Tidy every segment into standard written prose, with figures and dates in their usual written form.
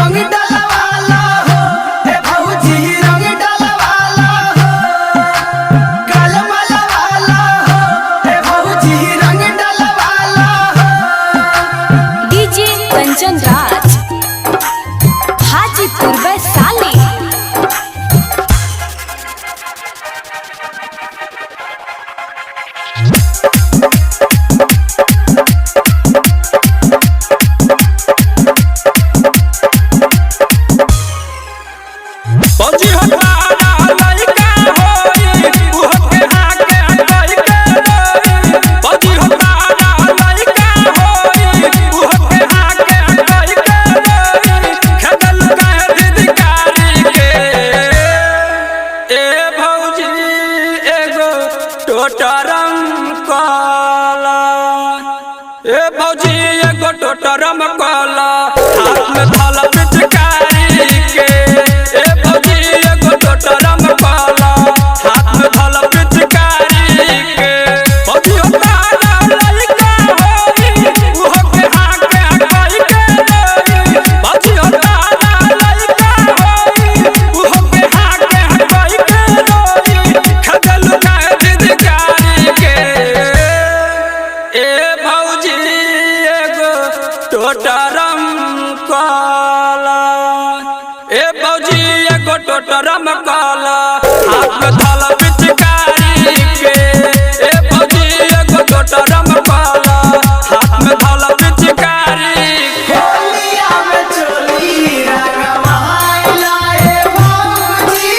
रंग डलवाला हो, हे भौजी रंग डलवाला हो, गाल मलवाला हो, हे भौजी रंग डलवाला हो। डीजे कंचन राज हाजीपुर वैशाली। टोटरम काला हाथ में थाला पिचकारी के, ए भौजी एगो टोटरम काला हाथ में थाला पिचकारी के। भौजी होता लइका होई उहो के हाके हकाई के लोई, भौजी होता लइका होई उहो के हाके हकाई के लोई, खगल काहे दिदकारी के। ए भौजी टोटरम काला, ए भौजी एगो टोटरम काला हाथ में थाला पिचकारी के, ए भौजी एगो टोटरम काला हाथ में थाला पिचकारी के। होलिया में चोली रंगवाइला ए भौजी,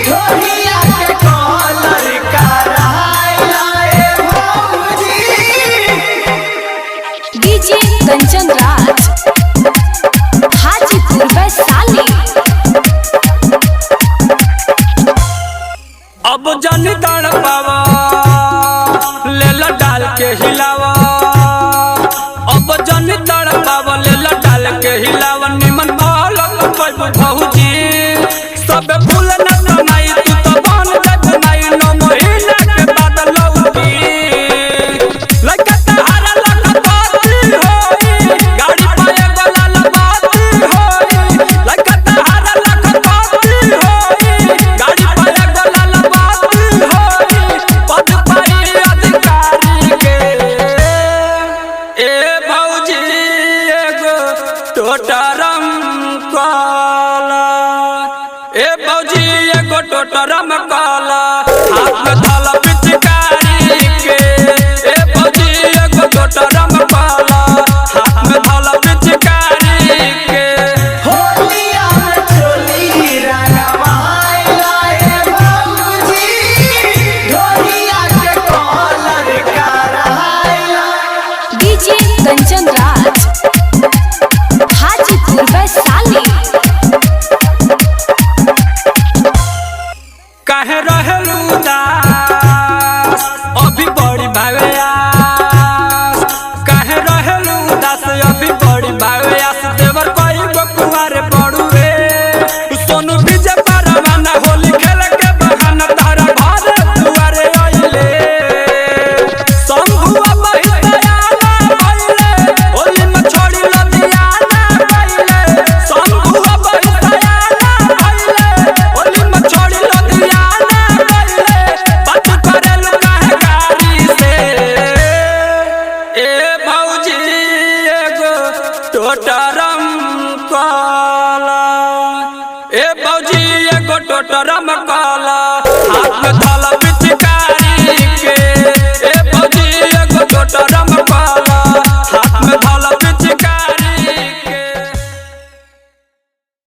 ढोलिया के कॉलर कराइला ए भौजी। डीजे कंचन राज हाजीपुर वैशाली। अब जन दड़ पावा लेला डाल के हिलावा, अब जन दड़ पावा लेला डाल के हिलावा। निमन पालक भौजी सब फूल न कमाई तू तो बन जग माई, 9 महीना के बाद लौटी लइका तहारा लखपति होई, गाड़ी पाए गोला लबाती होई, लइका तहारा लखपति होई, गाड़ी पाए गोला लबाती होई, पद पाई अधिकारी के। ए भौजी एगो टोटरम काला, ए भौजी एगो टोटरम काला हाथ में थाला पिचकारी के, ए भौजी एगो टोटरम काला हाथ में थाला पिचकारी के। होलिया में चोली रंगवाइला ए भौजी, ढोलिया के कॉलर कराइला। डीजे कंचन राज हाजीपुर वैशाली। काहे रहेलू उदास अभी बड़ी भावे आस, काहे रहेलू उदास अभी बड़ी भावे आस। देवर कोई गो कुंवारे बड़ुए सोनू डीजे परवाना, होली खेल के बहाना तारा घर दुआरे आइले। संगुआ बहितयाना भइले होली में छोड़ी लदियाना भइले, संगुआ बहितयाना भइले होली में छोड़ी लदियाना भइले। बात करेलू काहे गारी से, ए भौजी एगो टोटरम काला, ए भौजी एगो टोटरम काला हाथ में थाला